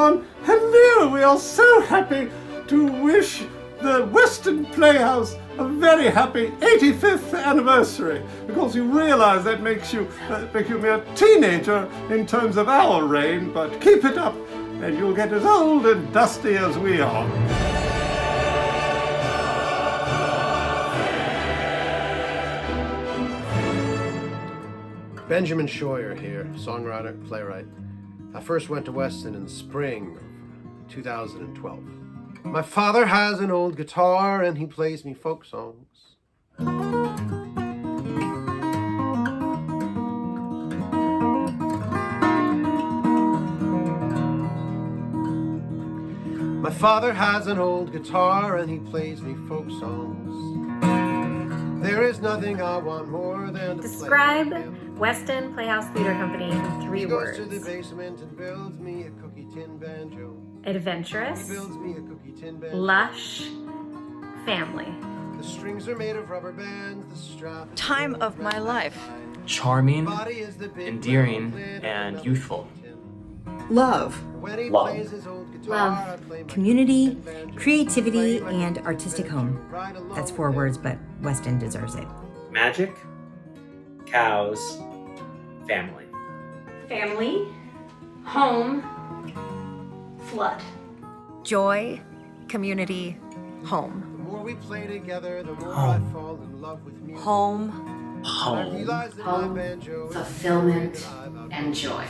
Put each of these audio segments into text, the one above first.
everyone. Hello, we are so happy to wish the Weston Playhouse a very happy 85th anniversary, because you realize that makes you a mere teenager in terms of our reign, but keep it up and you'll get as old and dusty as we are. Benjamin Scheuer here, songwriter, playwright. I first went to Weston in the spring of 2012. My father has an old guitar and he plays me folk songs. My father has an old guitar and he plays me folk songs. There is nothing I want more than to Describe play with him. Weston Playhouse Theater Company in 3 He words. goes to the basement and builds me a cookie tin banjo. Adventurous, He builds me a cookie tin banjo. lush, family. The strings are made of rubber bands, the strap. Time of my life. Charming, endearing, and youthful. Love, Love. Love. community, creativity, and artistic home. That's 4 words, but Weston deserves it. Magic, cows, family. Family, home, flood. Joy, community, home. The more we play together, the more Home. I fall in love with music. Home, I Home. realize that Home, my banjo is fulfillment, the thing that I love. and joy.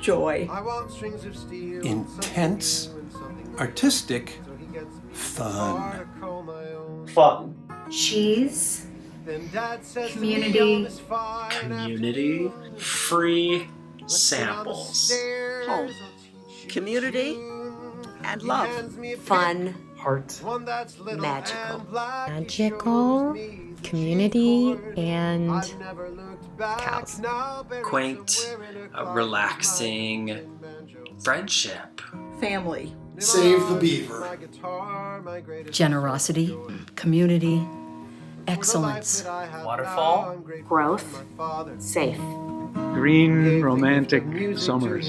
Joy. I want strings of steel, Intense, something new and something artistic, so he gets me fun. far to call my own. Fun. Cheese, Then Dad says to Community. me on this fine Community. afternoon, Free let's get on the samples. stairs, Home. I'll teach you Community a tune. and He love. hands me a fun, pick, Heart. one that's little Magical. and black. He Magical, shows me the community, G chord. and I've never looked back, cows. now buried Quaint, somewhere in a closet, relaxing my banjo. friendship. Family. Save the beaver. My guitar, my greatest Generosity, community, excellence. Waterfall. Growth. safe. Green, romantic summers.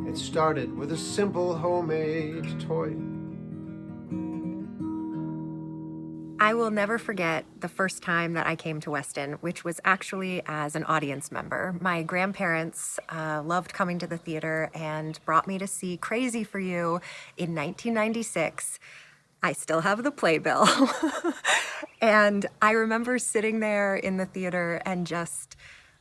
It started with a simple homemade toy. I will never forget the first time that I came to Weston, which was actually as an audience member. My grandparents loved coming to the theater and brought me to see Crazy for You in 1996. I still have the playbill. And I remember sitting there in the theater and just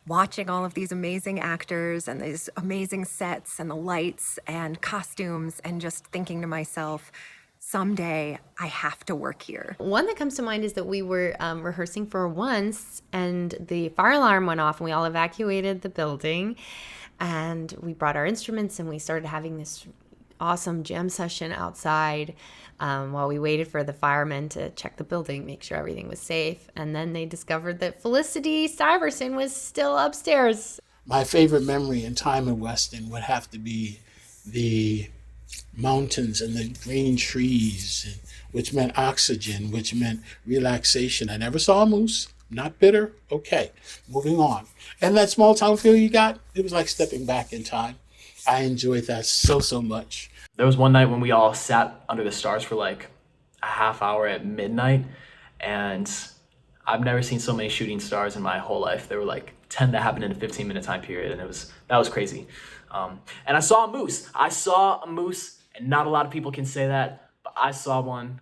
watching all of these amazing actors and these amazing sets and the lights and costumes and just thinking to myself, someday I have to work here. One that comes to mind is that we were rehearsing for once and the fire alarm went off and we all evacuated the building and we brought our instruments and we started having this awesome jam session outside while we waited for the firemen to check the building, make sure everything was safe. And then they discovered that Felicity Stuyvesant was still upstairs. My favorite memory in time in Weston would have to be the mountains and the green trees, which meant oxygen, which meant relaxation. I never saw a moose, not bitter, okay, moving on. And that small town feel you got, it was like stepping back in time. I enjoyed that so much. There was one night when we all sat under the stars for like a half hour at midnight, and I've never seen so many shooting stars in my whole life. There were like 10 that happened in a 15-minute time period, and that was crazy. And I saw a moose. And not a lot of people can say that, but I saw one.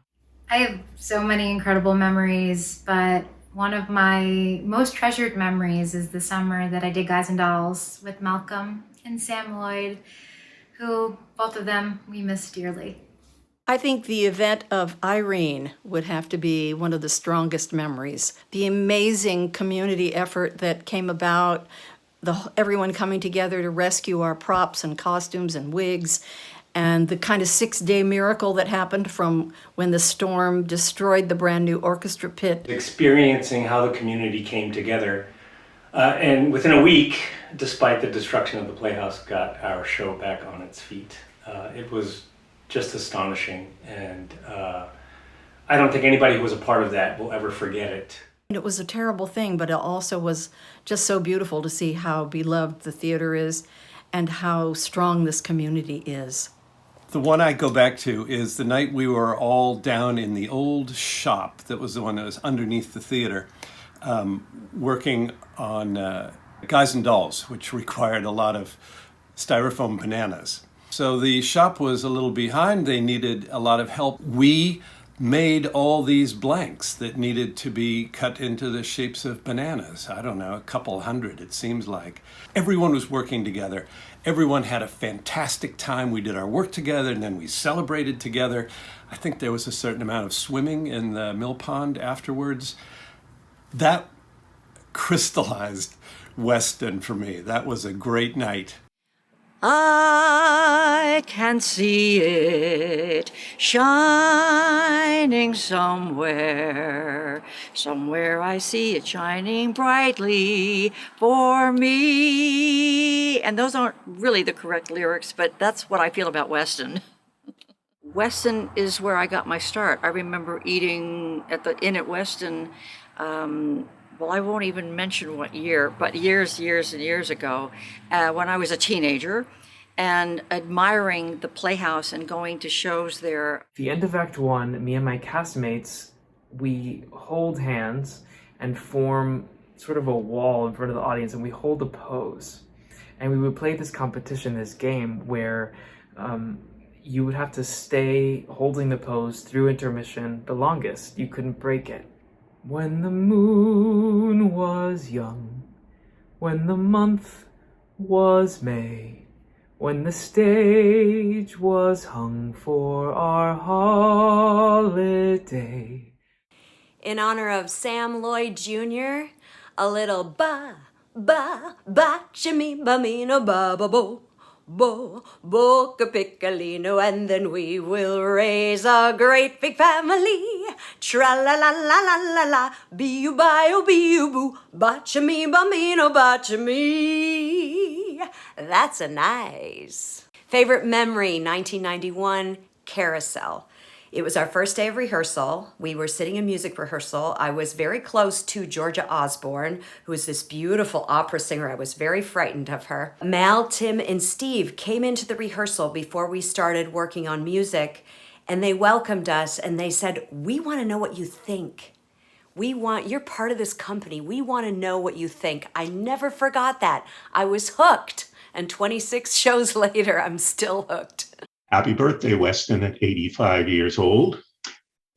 I have so many incredible memories, but one of my most treasured memories is the summer that I did Guys and Dolls with Malcolm and Sam Lloyd, who both of them we miss dearly. I think the event of Irene would have to be one of the strongest memories. The amazing community effort that came about, everyone coming together to rescue our props and costumes and wigs, and the kind of 6-day miracle that happened from when the storm destroyed the brand new orchestra pit. Experiencing how the community came together. And within a week, despite the destruction of the Playhouse, got our show back on its feet. It was just astonishing. And I don't think anybody who was a part of that will ever forget it. It was a terrible thing, but it also was just so beautiful to see how beloved the theater is and how strong this community is. The one I go back to is the night we were all down in the old shop that was the one that was underneath the theater, working on Guys and Dolls, which required a lot of styrofoam bananas. So the shop was a little behind. They needed a lot of help. We made all these blanks that needed to be cut into the shapes of bananas. I don't know, a couple hundred, it seems like. Everyone was working together. Everyone had a fantastic time. We did our work together, and then we celebrated together. I think there was a certain amount of swimming in the mill pond afterwards. That crystallized Weston for me. That was a great night. I can see it shining somewhere. Somewhere I see it shining brightly for me. And those aren't really the correct lyrics, but that's what I feel about Weston. Weston is where I got my start. I remember eating at the Inn at Weston, well, I won't even mention what year, but years and years ago, when I was a teenager, and admiring the Playhouse and going to shows there. The end of Act 1, me and my castmates, we hold hands and form sort of a wall in front of the audience, and we hold a pose. And we would play this competition, this game, where you would have to stay holding the pose through intermission the longest. You couldn't break it. When the moon was young, when the month was May, when the stage was hung for our holiday. In honor of Sam Lloyd Jr., a little shimmy, no bo, piccolino, and then we will raise a great big family. Tra-la-la-la-la-la-la, be-you-bye-oh-be-you-boo, botcha-me, bambino, botcha-me. That's a nice. Favorite memory, 1991, Carousel. It was our first day of rehearsal. We were sitting in music rehearsal. I was very close to Georga Osborne, who is this beautiful opera singer. I was very frightened of her. Mal, Tim, and Steve came into the rehearsal before we started working on music, and they welcomed us, and they said, "We want to know what you think. You're part of this company. We want to know what you think." I never forgot that. I was hooked, and 26 shows later, I'm still hooked. Happy birthday, Weston, at 85 years old.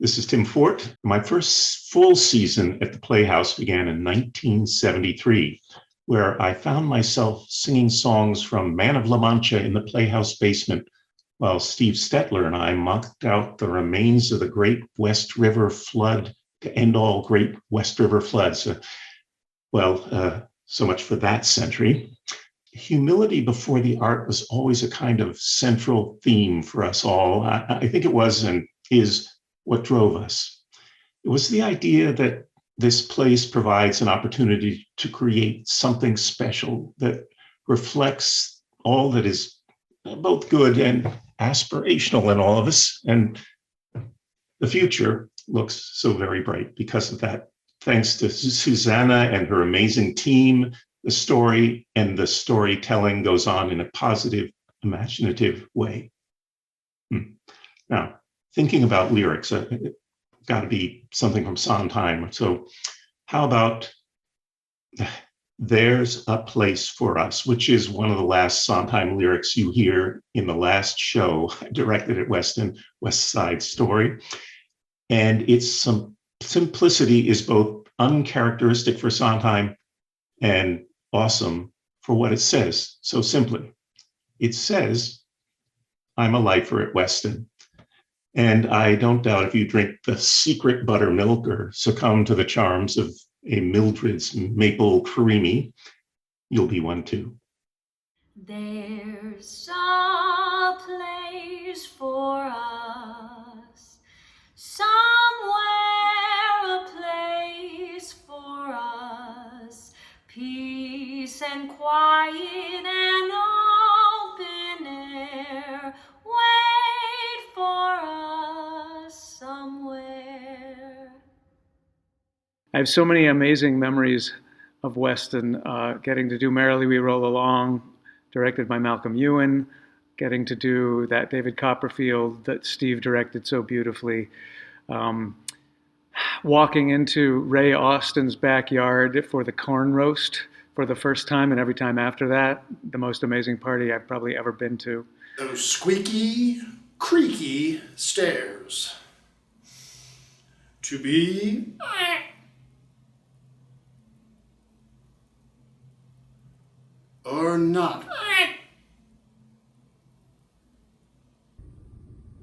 This is Tim Fort. My first full season at the Playhouse began in 1973, where I found myself singing songs from Man of La Mancha in the Playhouse basement, while Steve Stetler and I mucked out the remains of the Great West River flood to end all great West River floods. So much for that century. Humility before the art was always a kind of central theme for us all. I think it was and is what drove us. It was the idea that this place provides an opportunity to create something special that reflects all that is both good and aspirational in all of us. And the future looks so very bright because of that. Thanks to Susanna and her amazing team, the story and the storytelling goes on in a positive, imaginative way. Now, thinking about lyrics, got to be something from Sondheim. So how about "There's a Place for Us," which is one of the last Sondheim lyrics you hear in the last show directed at Weston, West Side Story. And its simplicity is both uncharacteristic for Sondheim and awesome for what it says so simply. It says, "I'm a lifer at Weston, and I don't doubt if you drink the secret buttermilk or succumb to the charms of a Mildred's maple creamy, you'll be one too." There's a place for us, somewhere a place for us, peace and quiet and open air, wait for us somewhere. I have so many amazing memories of Weston, getting to do Merrily We Roll Along directed by Malcolm Ewan, getting to do that David Copperfield that Steve directed so beautifully. Walking into Ray Austin's backyard for the corn roast for the first time, and every time after that, the most amazing party I've probably ever been to. Those squeaky, creaky stairs. To be or not.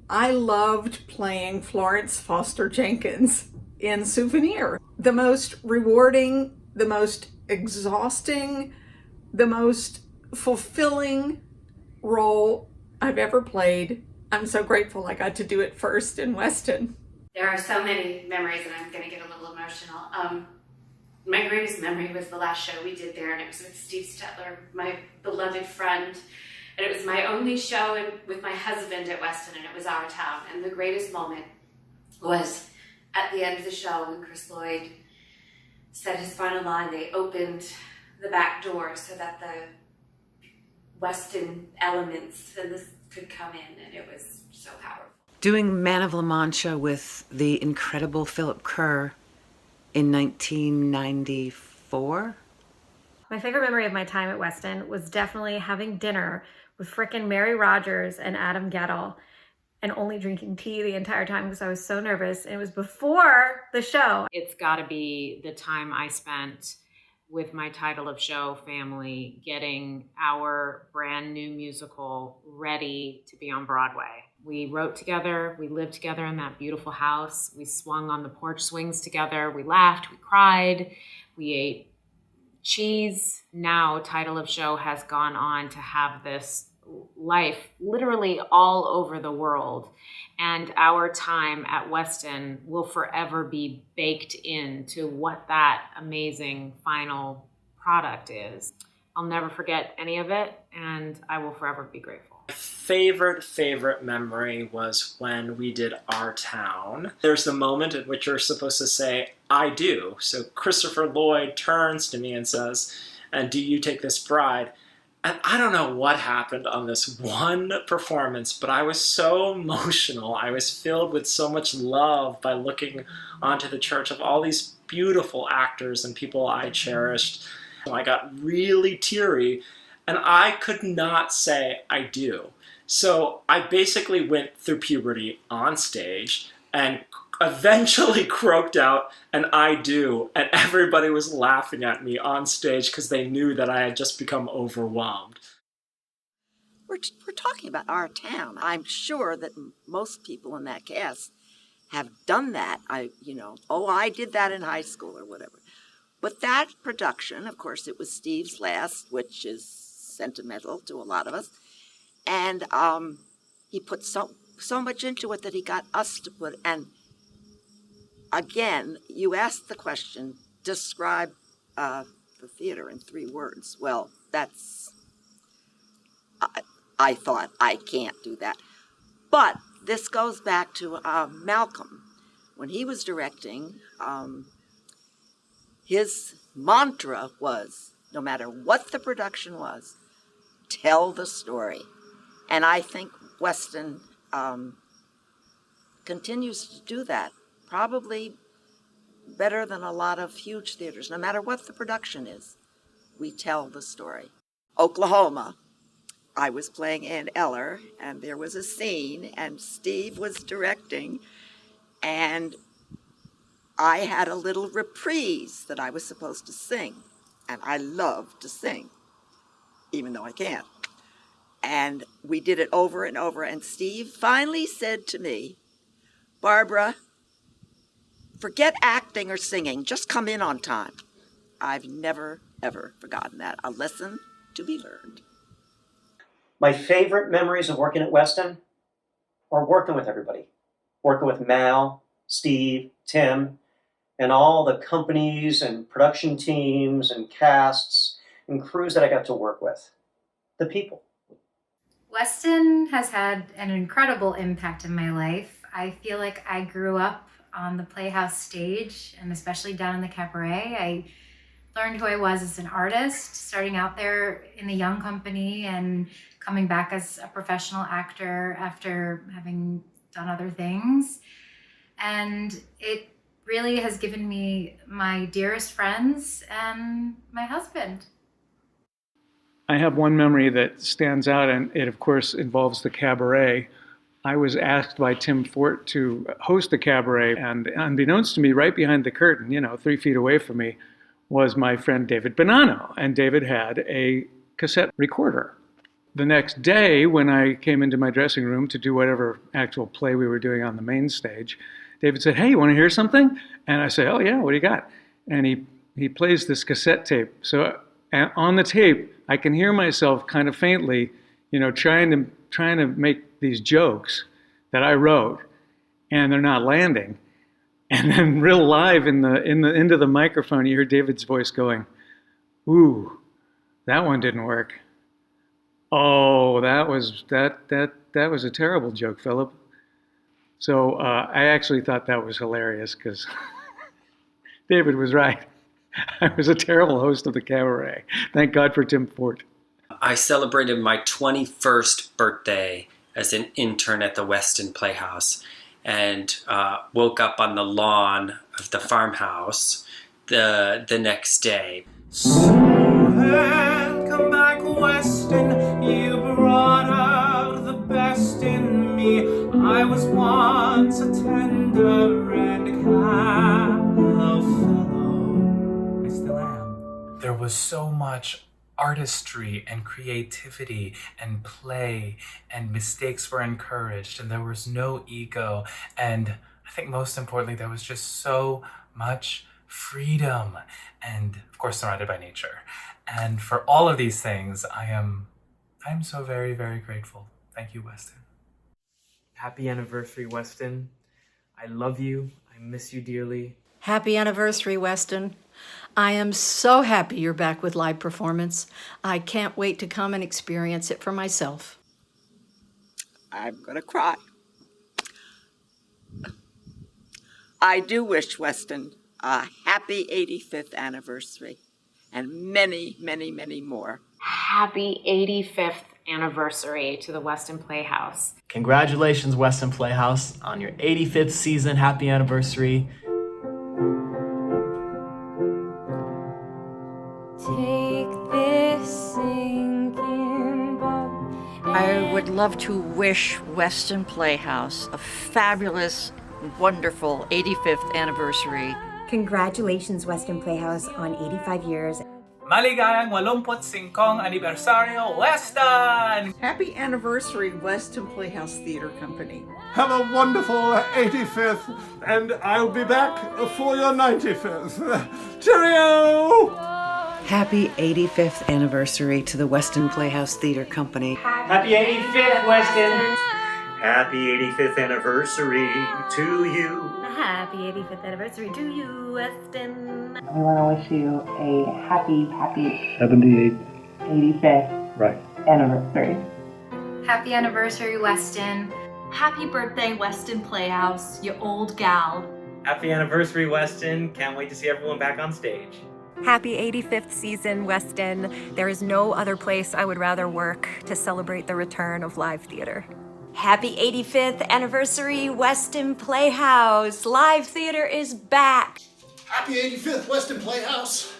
I loved playing Florence Foster Jenkins in Souvenir. The most rewarding, the most exhausting, the most fulfilling role I've ever played. I'm so grateful I got to do it first in Weston. There are so many memories, and I'm going to get a little emotional. My greatest memory was the last show we did there, and it was with Steve Stetler, my beloved friend. And it was my only show with my husband at Weston, and it was our town. And the greatest moment was at the end of the show when Chris Lloyd said his final line. They opened the back door so that the Weston elements and this could come in, and it was so powerful. Doing Man of La Mancha with the incredible Philip Kerr in 1994. My favorite memory of my time at Weston was definitely having dinner with frickin' Mary Rogers and Adam Gettle and only drinking tea the entire time because I was so nervous. And it was before the show. It's got to be the time I spent with my title of show family getting our brand new musical ready to be on Broadway. We wrote together, we lived together in that beautiful house. We swung on the porch swings together. We laughed, we cried, we ate cheese. Now title of show has gone on to have this life literally all over the world. And our time at Weston will forever be baked into what that amazing final product is. I'll never forget any of it, and I will forever be grateful. Favorite memory was when we did Our Town. There's the moment at which you're supposed to say, I do. So Christopher Lloyd turns to me and says, and do you take this bride? And I don't know what happened on this one performance, but I was so emotional. I was filled with so much love by looking onto the church of all these beautiful actors and people I cherished. I got really teary, and I could not say I do. So I basically went through puberty on stage and eventually croaked out an I do, and everybody was laughing at me on stage because they knew that I had just become overwhelmed. We're talking about Our Town. I'm sure that most people in that cast have done that. I did that in high school or whatever. But that production, of course, it was Steve's last, which is sentimental to a lot of us. And he put so much into it that he got us to put. And again, you asked the question, describe the theater in 3 words. Well, I thought I can't do that. But this goes back to Malcolm. When he was directing, his mantra was, no matter what the production was, tell the story. And I think Weston continues to do that, probably better than a lot of huge theaters. No matter what the production is, we tell the story. Oklahoma, I was playing Ann Eller, and there was a scene, and Steve was directing, and I had a little reprise that I was supposed to sing, and I love to sing, even though I can't. And we did it over and over, and Steve finally said to me, Barbara, forget acting or singing, just come in on time. I've never, ever forgotten that. A lesson to be learned. My favorite memories of working at Weston are working with everybody. Working with Mal, Steve, Tim, and all the companies and production teams and casts and crews that I got to work with. The people. Weston has had an incredible impact in my life. I feel like I grew up on the Playhouse stage, and especially down in the cabaret. learned who I was as an artist, starting out there in the young company and coming back as a professional actor after having done other things. And it really has given me my dearest friends and my husband. I have one memory that stands out, and it, of course, involves the cabaret. I was asked by Tim Fort to host the cabaret, and unbeknownst to me, right behind the curtain, 3 feet away from me, was my friend David Bonanno. And David had a cassette recorder. The next day, when I came into my dressing room to do whatever actual play we were doing on the main stage, David said, "Hey, you want to hear something?" And I say, "Oh yeah, what do you got?" And he plays this cassette tape. So on the tape, I can hear myself kind of faintly, trying to make these jokes that I wrote, and they're not landing. And then real live into the microphone, you hear David's voice going, "Ooh, that one didn't work. Oh, that was a terrible joke, Philip." So I actually thought that was hilarious because David was right. I was a terrible host of the cabaret. Thank God for Tim Fort. I celebrated my 21st birthday as an intern at the Weston Playhouse and woke up on the lawn of the farmhouse the next day. So then come back, Weston, you brought out the best in me. I was once a tender and callow fellow. I still am. There was so much artistry and creativity and play, and mistakes were encouraged, and there was no ego, and I think most importantly, there was just so much freedom, and of course surrounded by nature. And for all of these things, I'm so very, very grateful. Thank you, Weston. Happy anniversary, Weston. I love you. I miss you dearly. Happy anniversary, Weston. I am so happy you're back with live performance. I can't wait to come and experience it for myself. I'm going to cry. I do wish Weston a happy 85th anniversary and many, many, many more. Happy 85th anniversary to the Weston Playhouse. Congratulations, Weston Playhouse, on your 85th season. Happy anniversary. Take this sinking boat. I would love to wish Weston Playhouse a fabulous, wonderful 85th anniversary. Congratulations, Weston Playhouse, on 85 years. Maligayang 85 anibersaryo, Weston! Happy anniversary, Weston Playhouse Theater Company. Have a wonderful 85th, and I'll be back for your 95th. Cheerio! Happy 85th anniversary to the Weston Playhouse Theater Company. Happy 85th, Weston! Happy 85th anniversary to you. Happy 85th anniversary to you, Weston. We want to wish you a happy 78. 85th Right. anniversary. Happy anniversary, Weston. Happy birthday, Weston Playhouse, you old gal. Happy anniversary, Weston. Can't wait to see everyone back on stage. Happy 85th season, Weston. There is no other place I would rather work to celebrate the return of live theater. Happy 85th anniversary, Weston Playhouse. Live theater is back. Happy 85th, Weston Playhouse.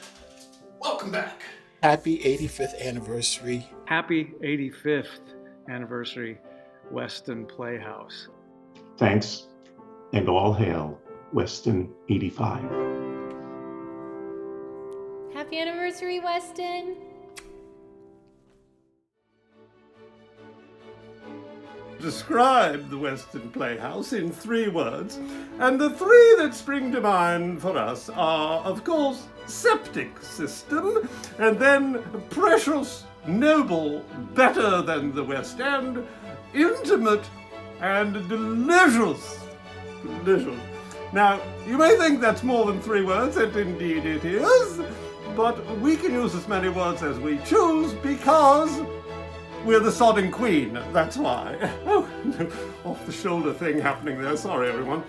Welcome back. Happy 85th anniversary. Happy 85th anniversary, Weston Playhouse. Thanks, and all hail Weston 85. Happy anniversary, Weston. Describe the Weston Playhouse in 3 words, and the 3 that spring to mind for us are, of course, septic system, and then precious, noble, better than the West End, intimate, and delicious. Delicious. Now, you may think that's more than 3 words, and indeed it is, but we can use as many words as we choose because we're the sodding queen, that's why. Oh, no, off-the-shoulder thing happening there, sorry everyone.